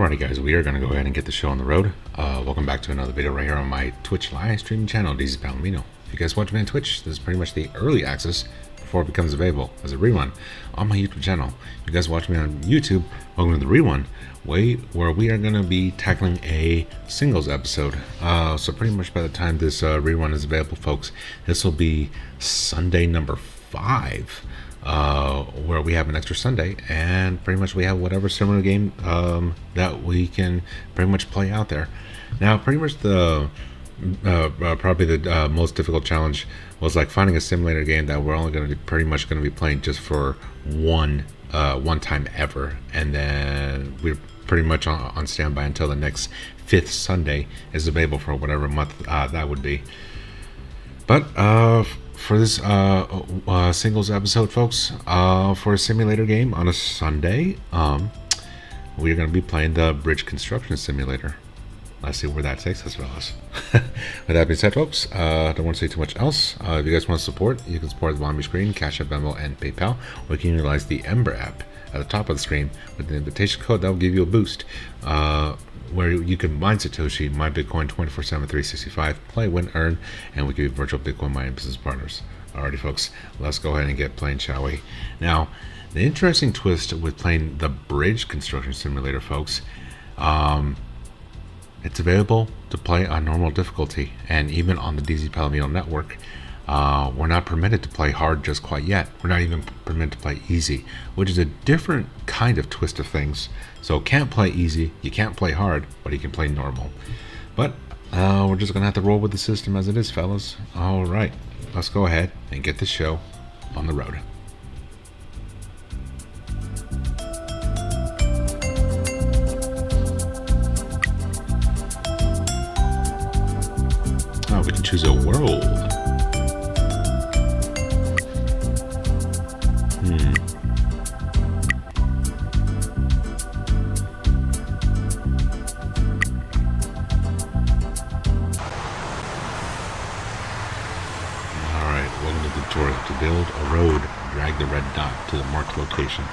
Alrighty guys, we are going to go ahead and get the show on the road. Welcome back to another video right here on my Twitch live streaming channel, DZPalomino. If you guys watch me on Twitch, this is pretty much the early access before it becomes available as a rerun on my YouTube channel. If you guys watch me on YouTube, welcome to the rerun, where we are going to be tackling a singles episode. So pretty much by the time this rerun is available, folks, this will be Sunday number 5. Where we have an extra Sunday, and pretty much we have whatever similar game that we can pretty much play out there. Now, pretty much the probably the most difficult challenge was like finding a simulator game that we're only going to be pretty much going to be playing just for one time ever, and then we're pretty much on standby until the next 5th Sunday is available for whatever month that would be. But for this singles episode, folks, for a simulator game on a Sunday, we're going to be playing the Bridge Construction Simulator. Let's see where that takes us, fellas. With that being said, folks, don't want to say too much else. If you guys want to support, you can support at the bottom of your screen, Cash App, Venmo, and PayPal, or you can utilize the Ember app at the top of the screen with the invitation code that will give you a boost. Where you can mine Satoshi, mine Bitcoin 24/7, 365, play, win, earn, and we give you virtual Bitcoin mining business partners. Alrighty, folks, let's go ahead and get playing, shall we? Now, the interesting twist with playing the Bridge Construction Simulator, folks, it's available to play on normal difficulty, and even on the DZPalomino network. We're not permitted to play hard just quite yet. We're not even permitted to play easy, which is a different kind of twist of things. So can't play easy, you can't play hard, but you can play normal. But we're just gonna have to roll with the system as it is, fellas. All right, let's go ahead and get this show on the road. Oh, we can choose a world. To build a road, drag the red dot to the marked location.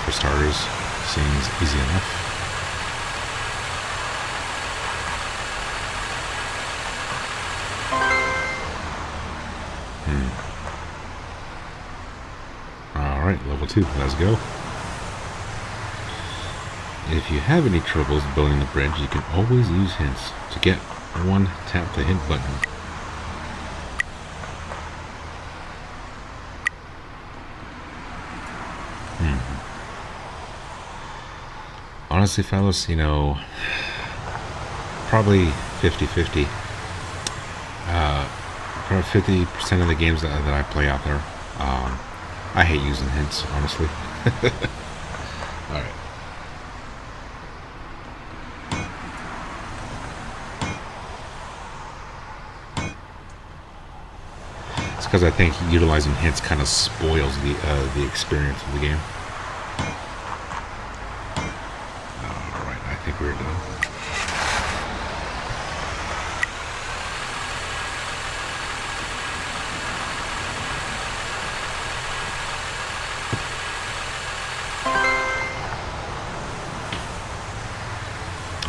For starters, seems easy enough. Alright, level 2, let's go. If you have any troubles building the bridge, you can always use hints. To get one, tap the hint button. Honestly, fellas, you know, probably 50-50. Probably 50% of the games that I play out there, I hate using hints, honestly. Alright. It's because I think utilizing hints kind of spoils the experience of the game. I think we're done.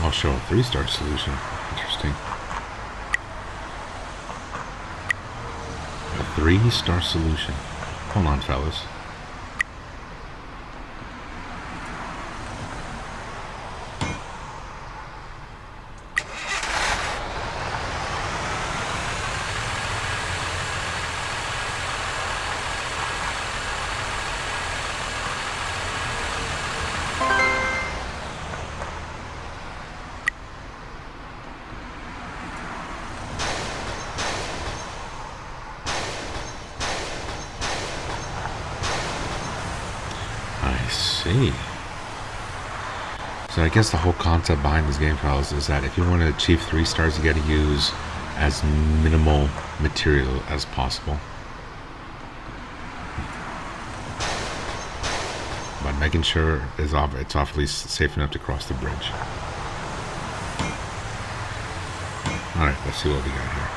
I'll show a 3-star solution. Interesting. A 3-star solution. Hold on, fellas. see. So I guess the whole concept behind this game, fellas, is that if you want to achieve 3 stars, you got to use as minimal material as possible. But making sure it's awfully safe enough to cross the bridge. Alright, let's see what we got here.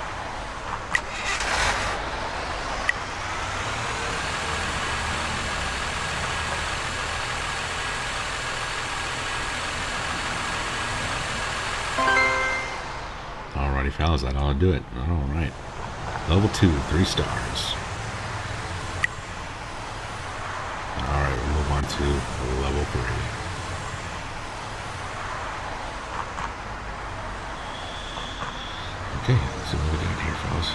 Alrighty, fellas, that ought to do it. Alright. Level 2, 3 stars. Alright, we'll move on to level 3. Okay, let's see what we got here, fellas.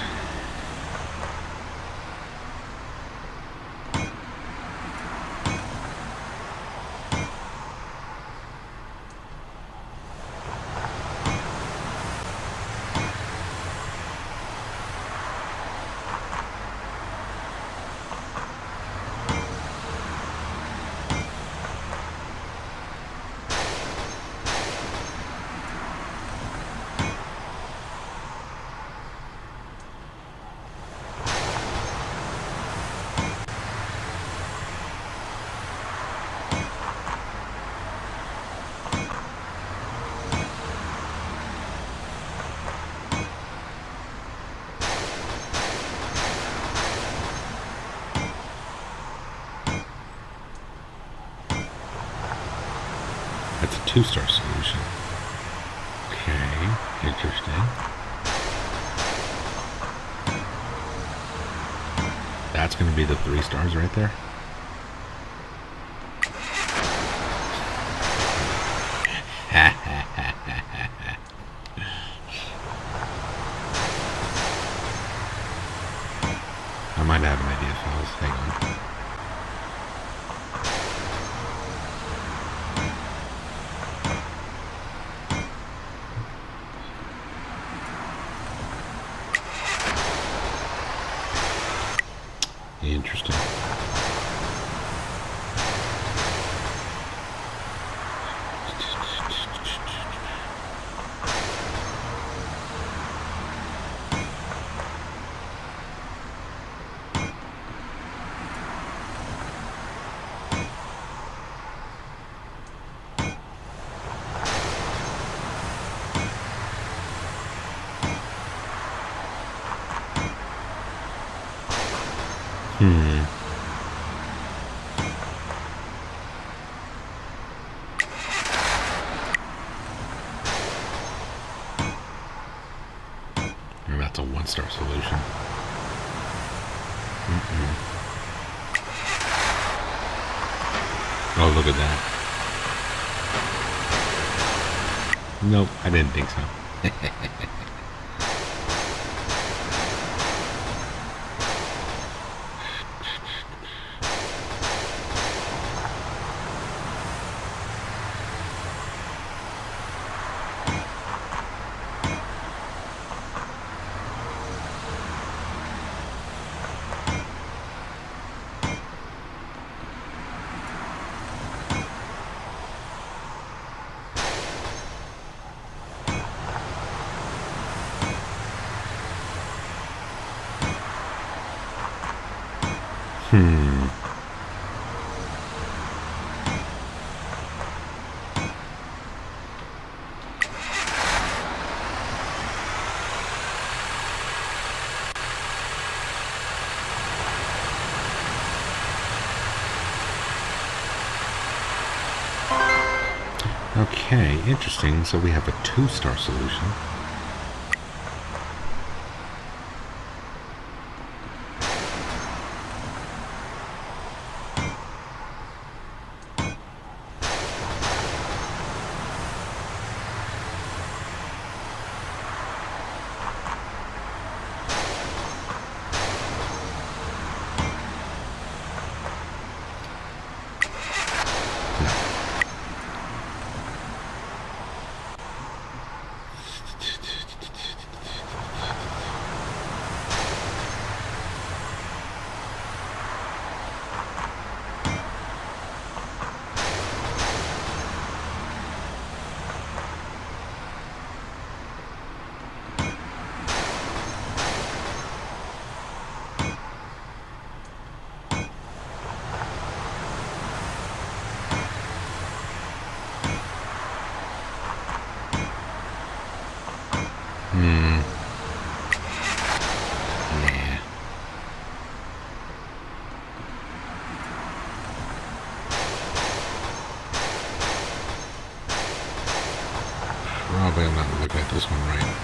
That's a 2-star solution. Okay, interesting. That's going to be the 3 stars right there. I might have an idea, fellas. Hang on. Interesting. That's a 1-star solution. Oh, look at that. Nope, I didn't think so. Okay, interesting. So we have a 2-star solution. Probably I'm not looking at this one right.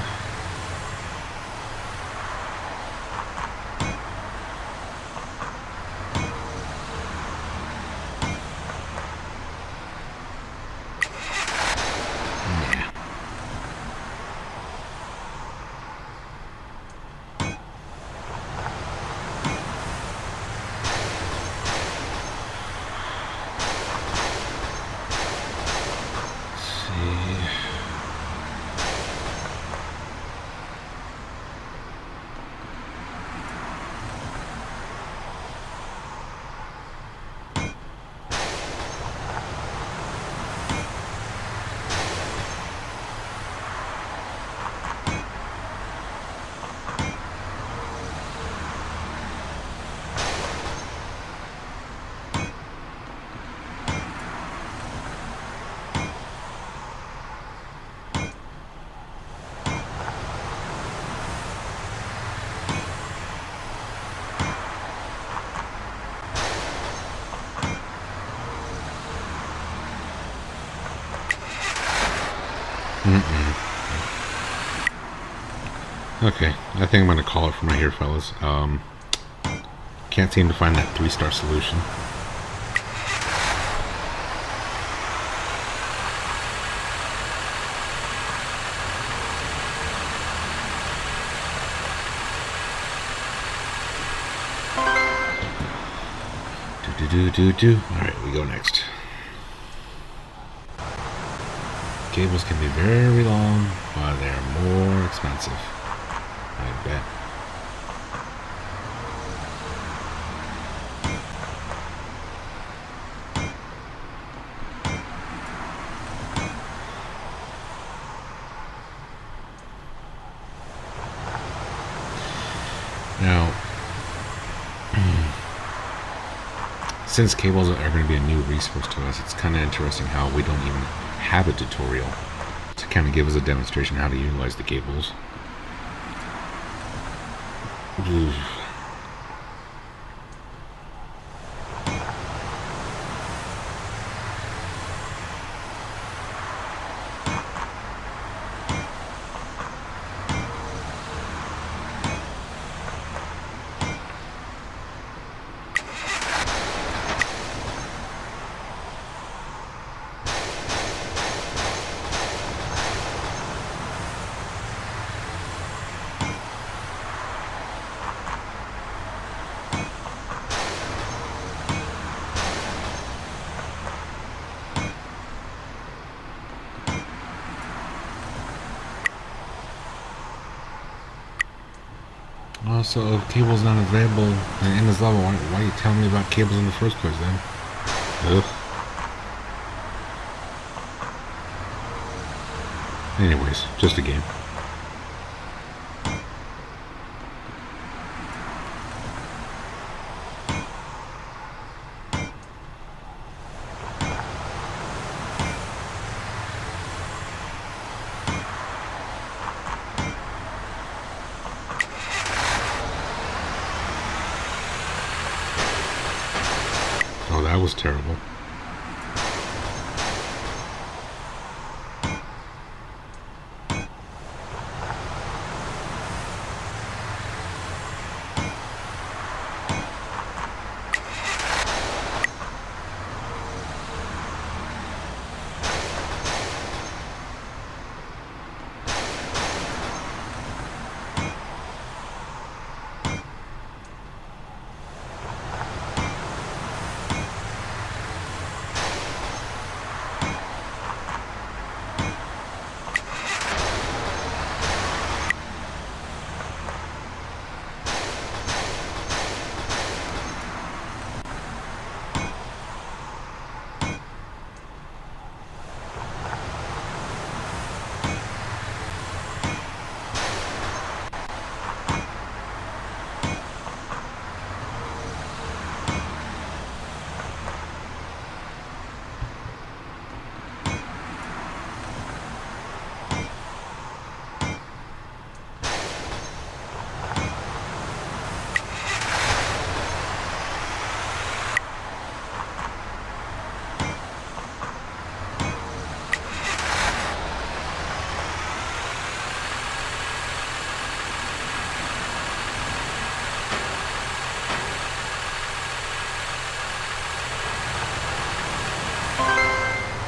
Okay, I think I'm going to call it from right here, fellas. Can't seem to find that 3-star solution. Alright, we go next. Cables can be very long, but they're more expensive. I bet. Now, since cables are going to be a new resource to us, it's kind of interesting how we don't even have a tutorial to kind of give us a demonstration how to utilize the cables. Also, if cable's not available in this level, why are you telling me about cables in the first place then? Ugh. Anyways, just a game. Oh, that was terrible.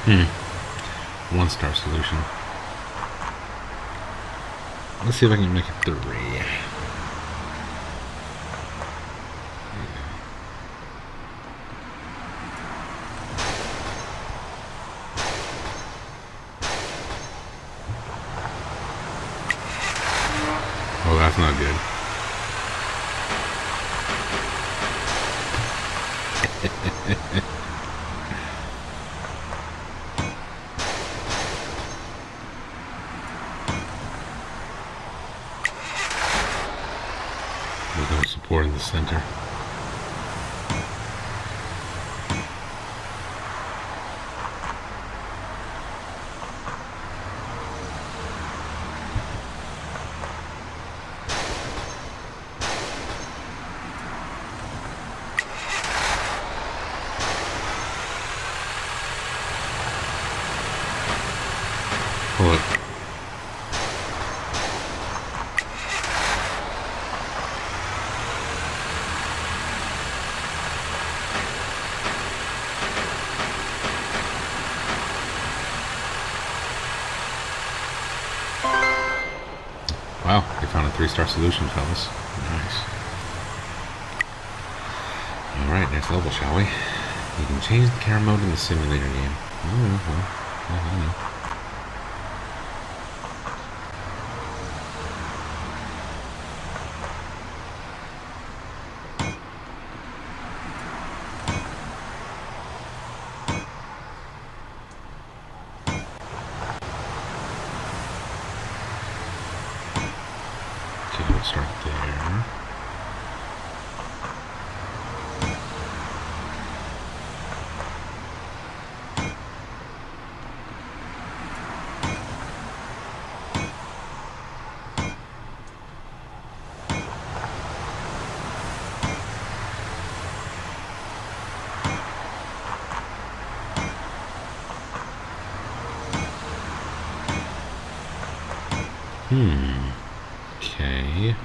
1-star solution. Let's see if I can make it 3. Oh, that's not good. There's no support in the center. Pull it. Wow, they found a 3-star solution, fellas. Nice. Alright, next level, shall we? You can change the camera mode in the simulator game. Oh, well, I don't know. Okay, we'll start there. Okay.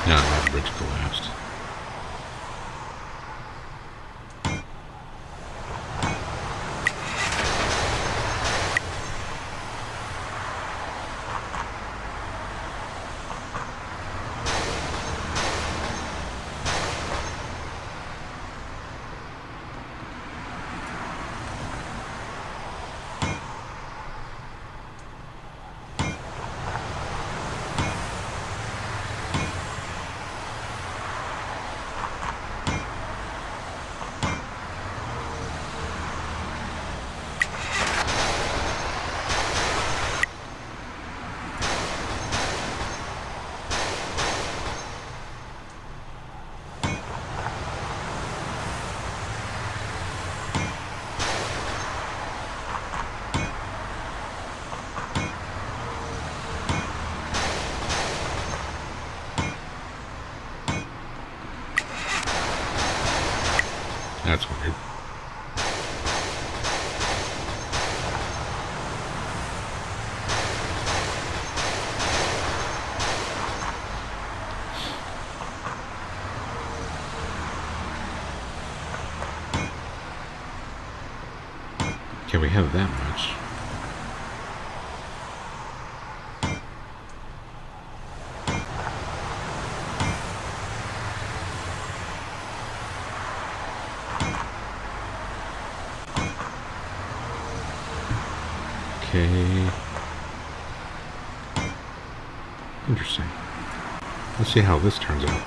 No, that bridge collapsed. That's weird. Can we have that much? Okay. Interesting. Let's see how this turns out.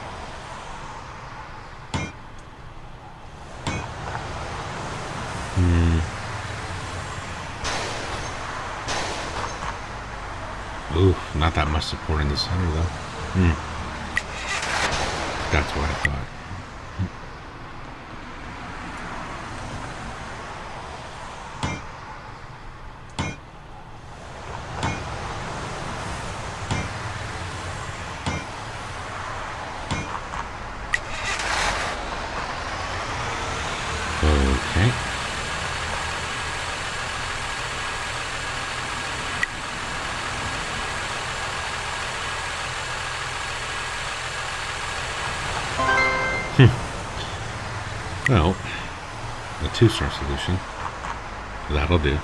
Oof, not that much support in the center though. That's what I thought. Well, a 2-star solution. That'll do.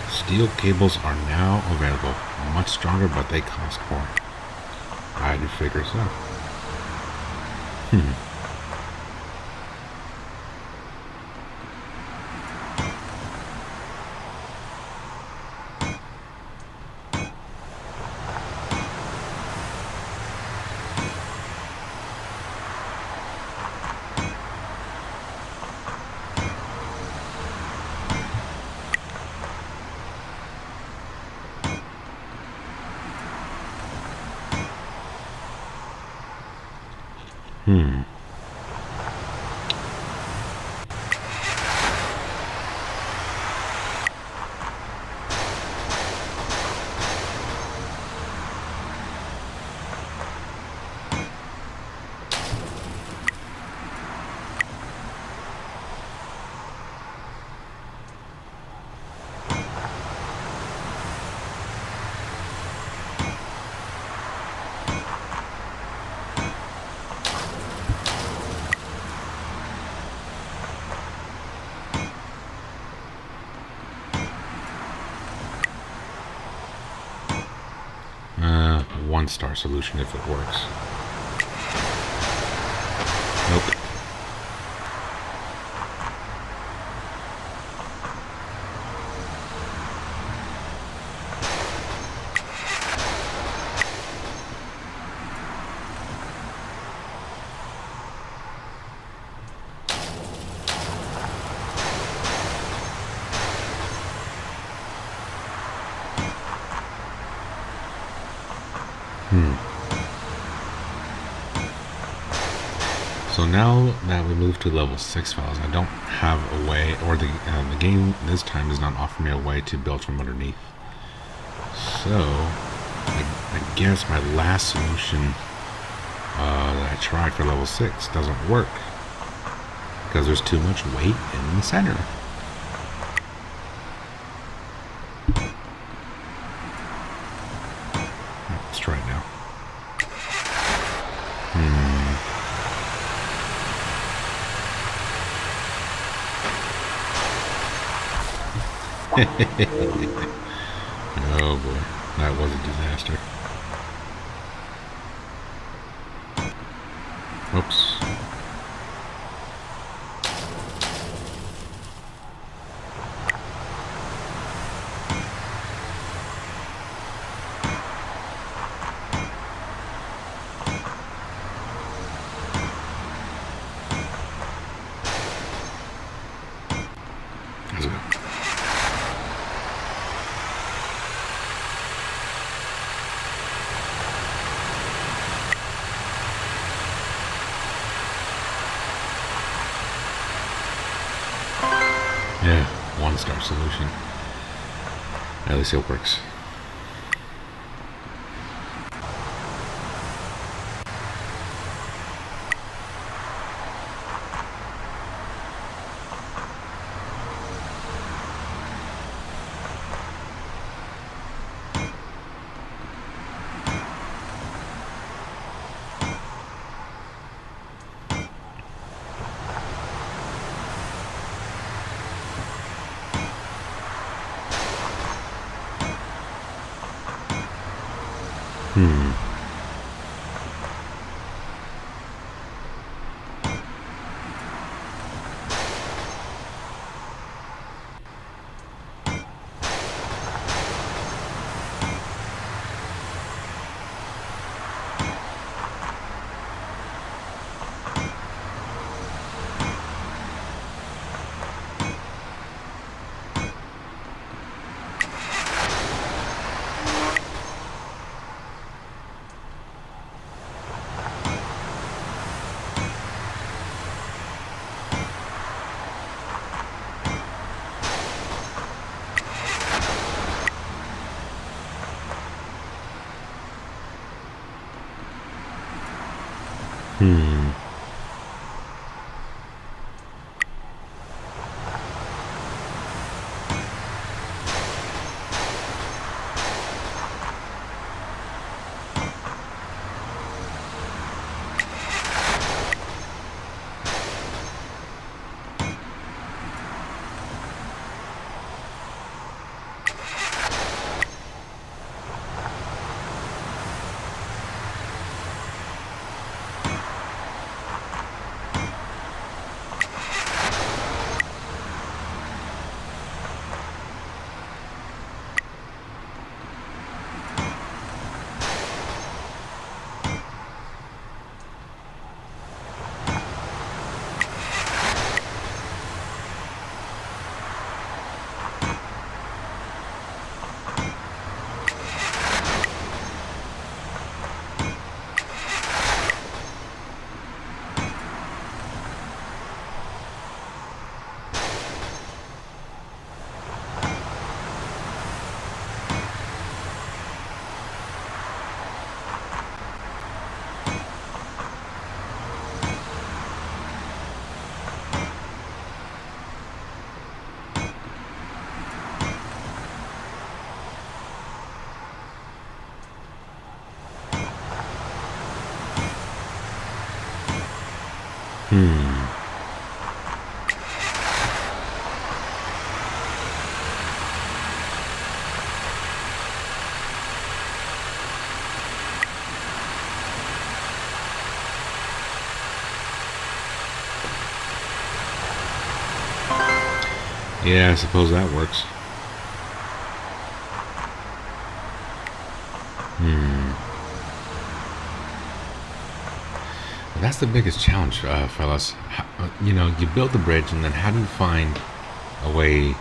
Steel cables are now available. Much stronger, but they cost more. I do figure so. One-star solution if it works. Nope. So now that we move to level 6 files, I don't have a way, or the game this time does not offer me a way to build from underneath. So I guess my last solution that I tried for level 6 doesn't work because there's too much weight in the center. Let's try it now. Oh boy, that was a disaster. Oops. Let's go. Yeah, 1-star solution. At least it works. Hmm. Yeah, I suppose that works. Well, that's the biggest challenge, fellas. You know, you build the bridge, and then how do you find a way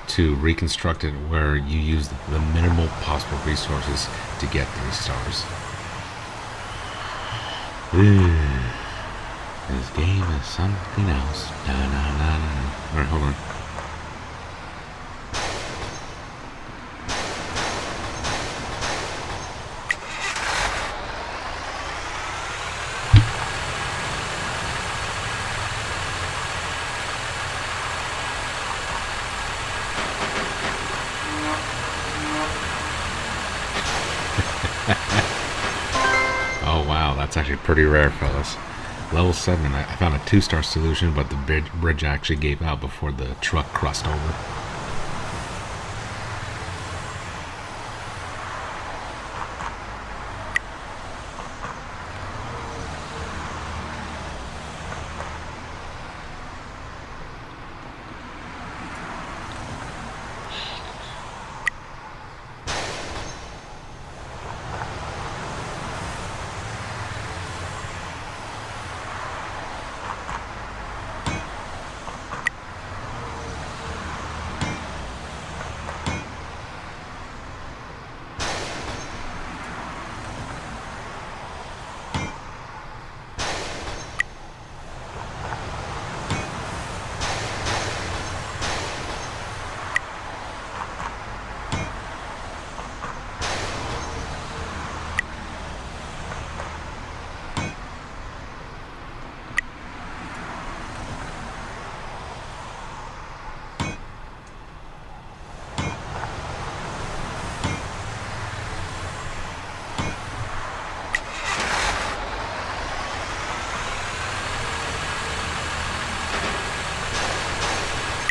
to reconstruct it where you use the minimal possible resources to get 3 stars? This game is something else. Na, na, na, na. Alright, hold on. Oh wow, that's actually pretty rare, fellas. Level 7, I found a 2-star solution, but the bridge actually gave out before the truck crossed over.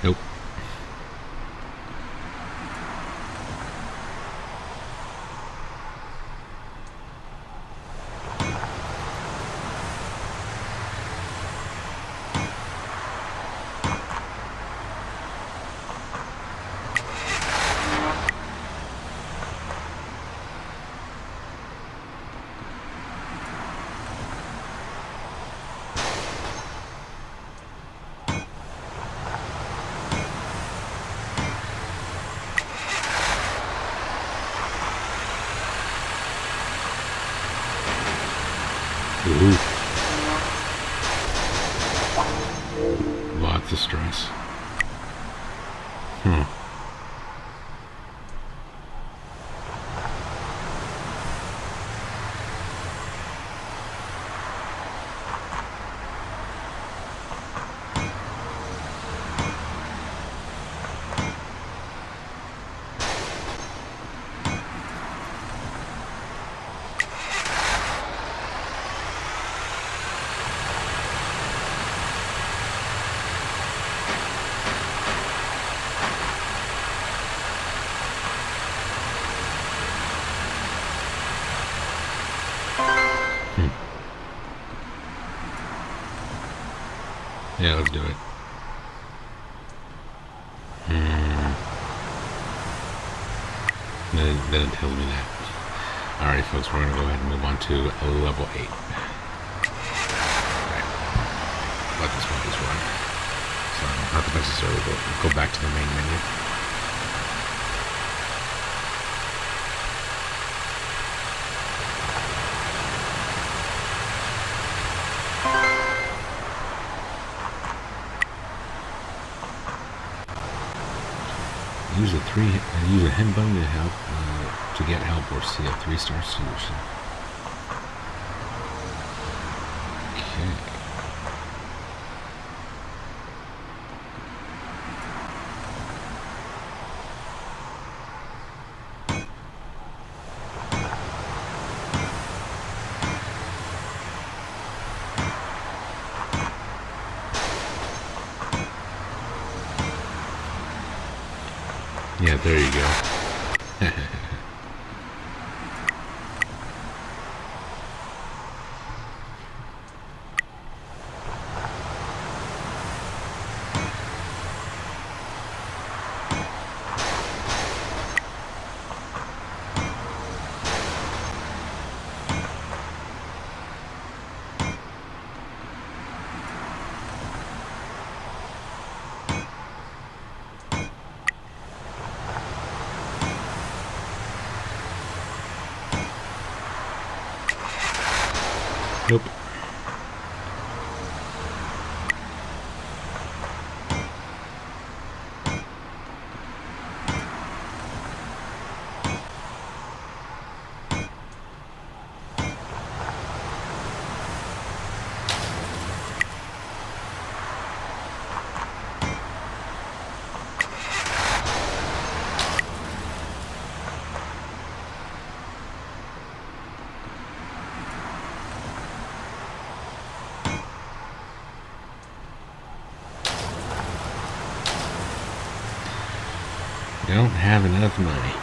Nope. Ooh. Lots of stress. Hmm. Yeah, let's do it. Then it tells me that. Alright, folks, we're going to go ahead and move on to level 8. Alright. Let this one just run. So I don't have to necessarily go back to the main menu. Use a hint button to help to get help or see a 3-star solution. Okay. Yeah, there you go. Nope. Don't have enough money.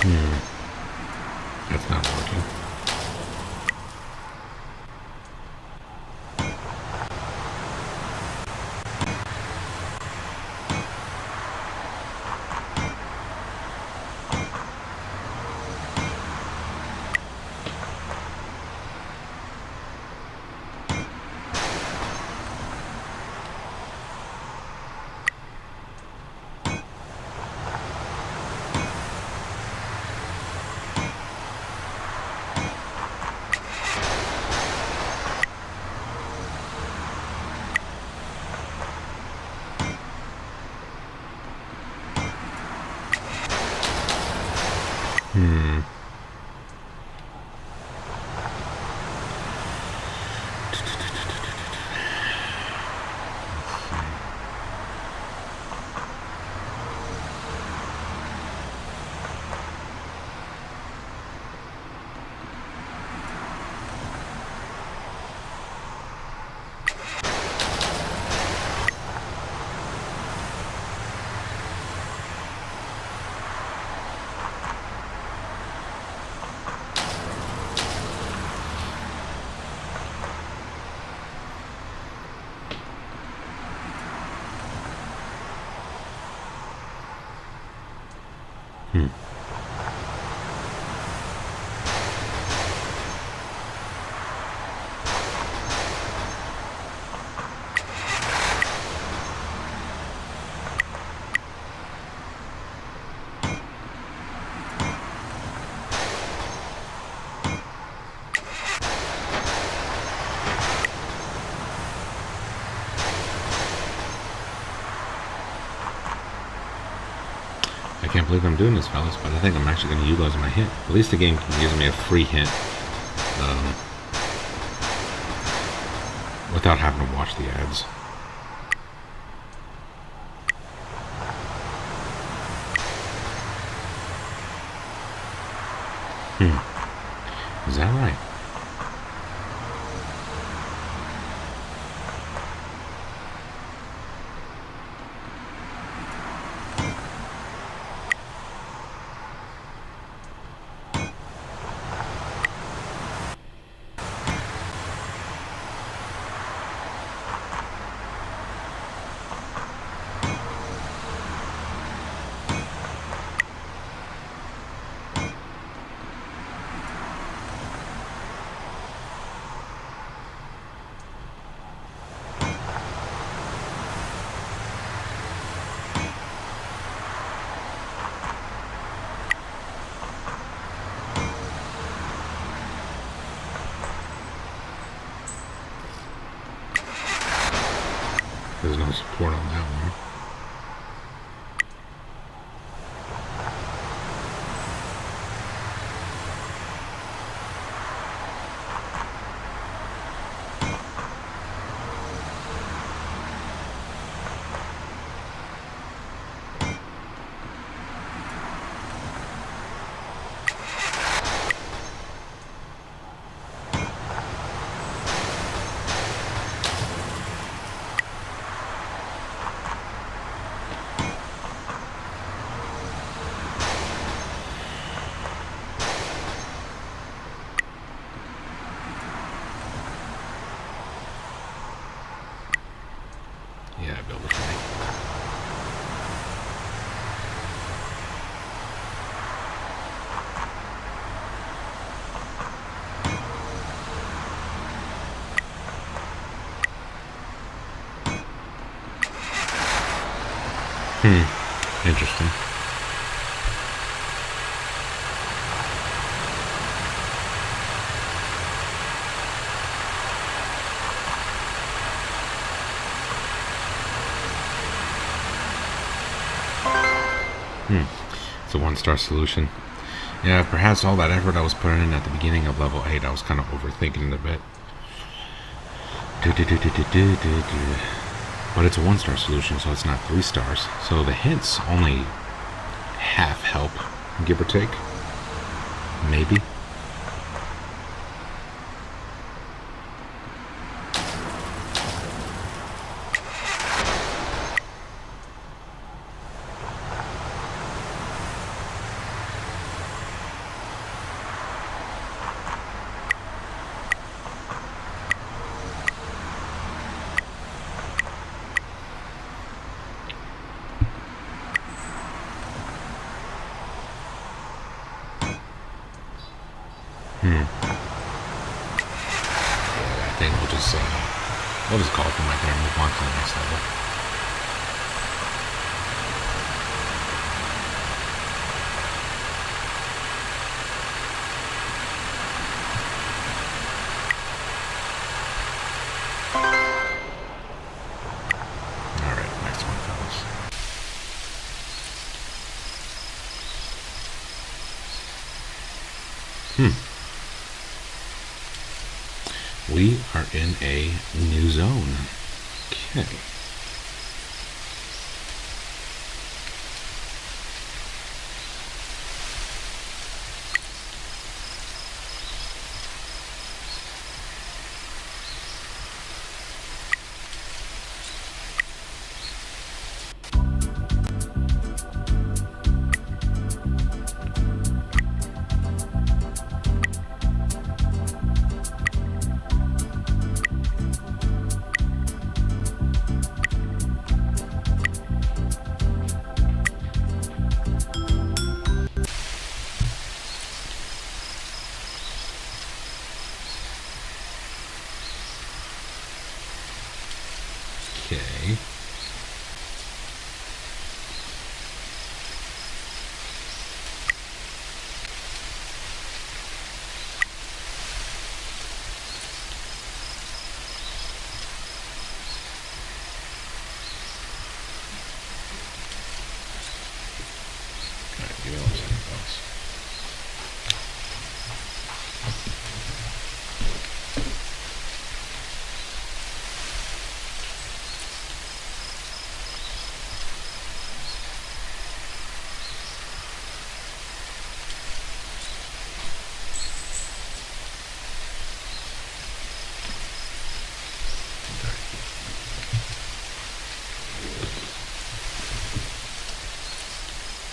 Nee. That's not working. I can't believe I'm doing this, fellas, but I think I'm actually going to utilize my hint. At least the game gives me a free hint without having to watch the ads. there's no support on that one. Yeah, build it for me. Interesting. It's a one-star solution. Yeah, perhaps all that effort I was putting in at the beginning of level 8, I was kind of overthinking it a bit. But it's a one-star solution, so it's not 3 stars. So the hints only half help, give or take. Maybe. Yeah, I think we'll just call it from right there and move on to the next level. All right, next one, fellas. We are in a new zone. Okay. Okay. Give me 1 second, folks.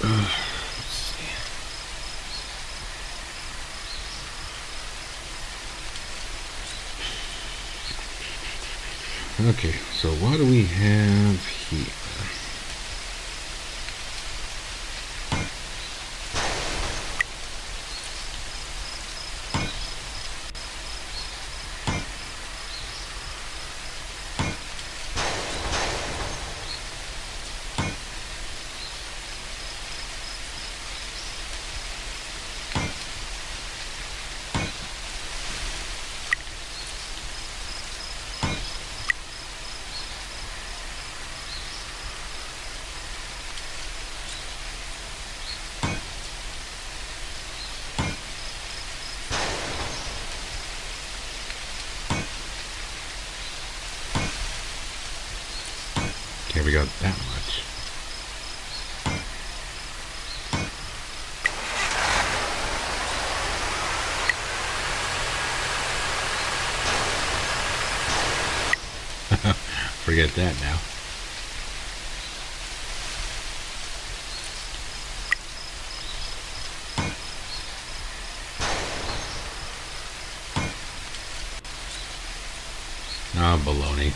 Let's see. Okay, so what do we have here? Here we go, that much. Forget that now. Oh, baloney.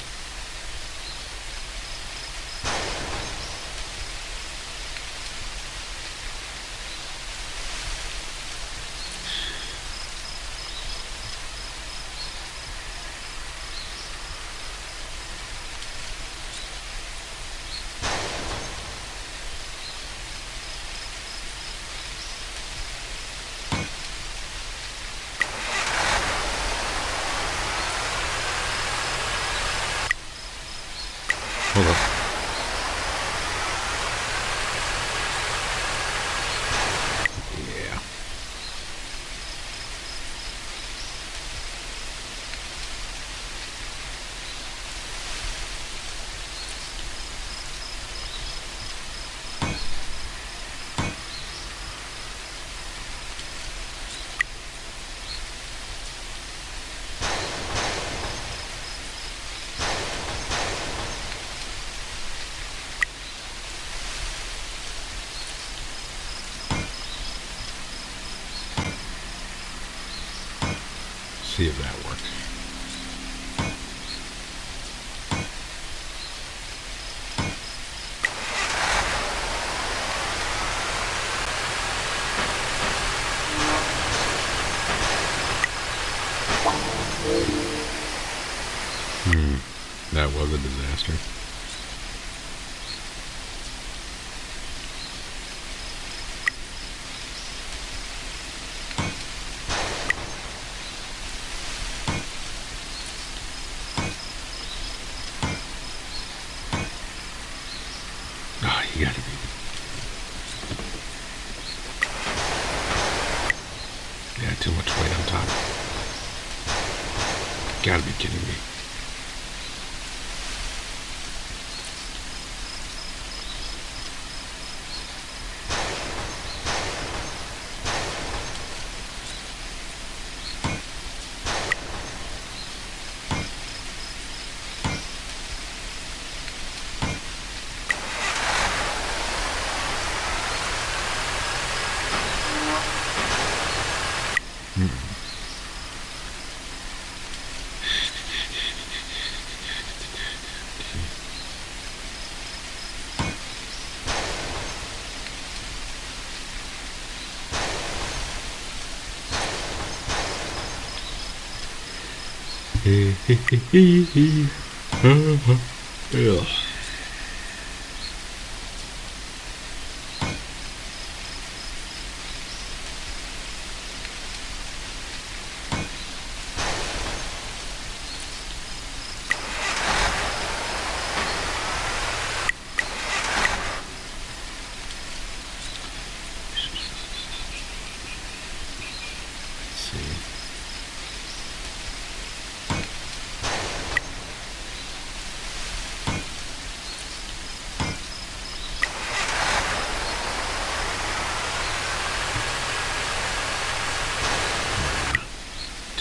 Hold up. Yeah. See if that works. That was a disaster. Oh, you gotta be. Yeah, too much weight on top. Gotta be kidding me. Ugh.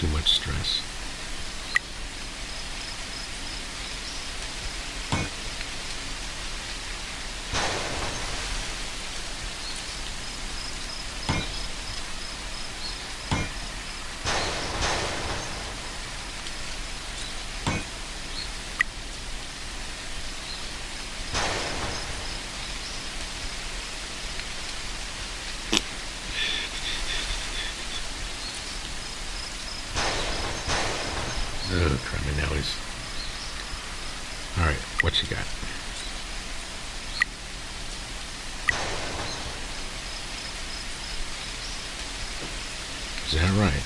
Too much stress. Oh, criminy Nellies. Alright, what you got? Is that right?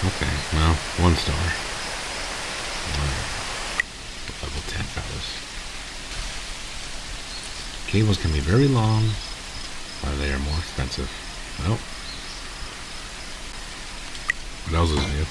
Okay, well, 1 star. Level 10, fellas. Cables can be very long, or they are more expensive. Well, what else is new?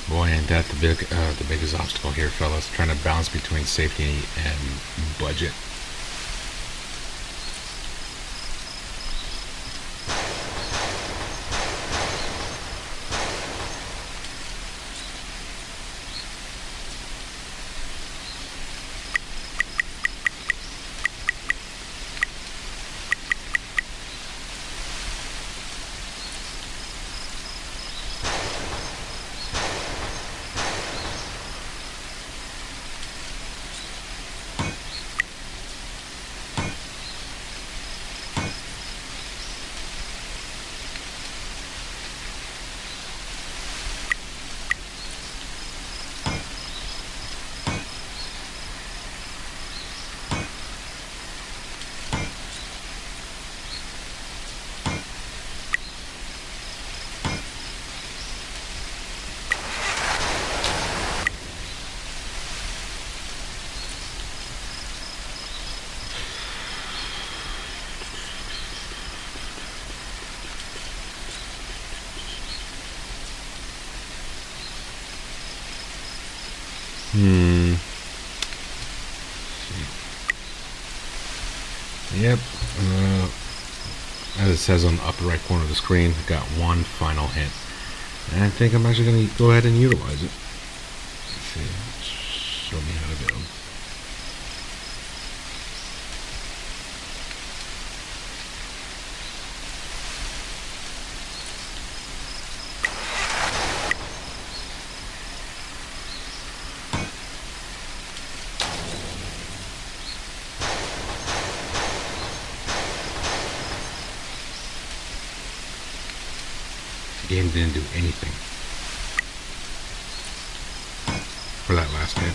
Boy, ain't that the biggest obstacle here, fellas. Trying to balance between safety and budget. Yep. As it says on the upper right corner of the screen, got one final hint. And I think I'm actually going to go ahead and utilize it. Let's see. Show me how to build. The game didn't do anything for that last hit.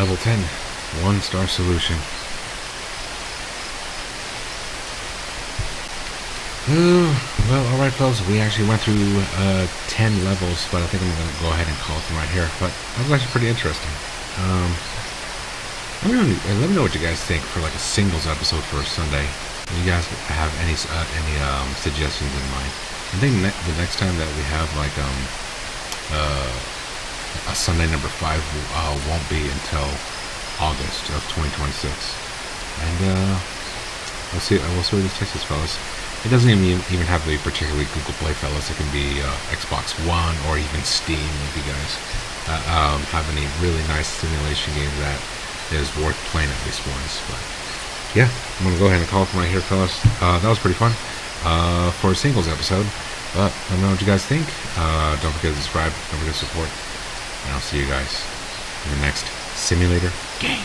Level 10, 1-star solution. Well, alright fellas, we actually went through 10 levels, but I think I'm going to go ahead and call them right here. But that was actually pretty interesting. Let me know what you guys think for like a singles episode for a Sunday. If you guys have any suggestions in mind. I think the next time that we have like a Sunday number 5 won't be until August of 2026, and we'll see what this takes us, fellas. It doesn't even have to be particularly Google Play, fellas. It can be Xbox One or even Steam if you guys have any really nice simulation game that is worth playing at least once. But yeah, I'm gonna go ahead and call it from right here, fellas. That was pretty fun for a singles episode. But let me know what you guys think. Don't forget to subscribe. Don't forget to support. And I'll see you guys in the next simulator game.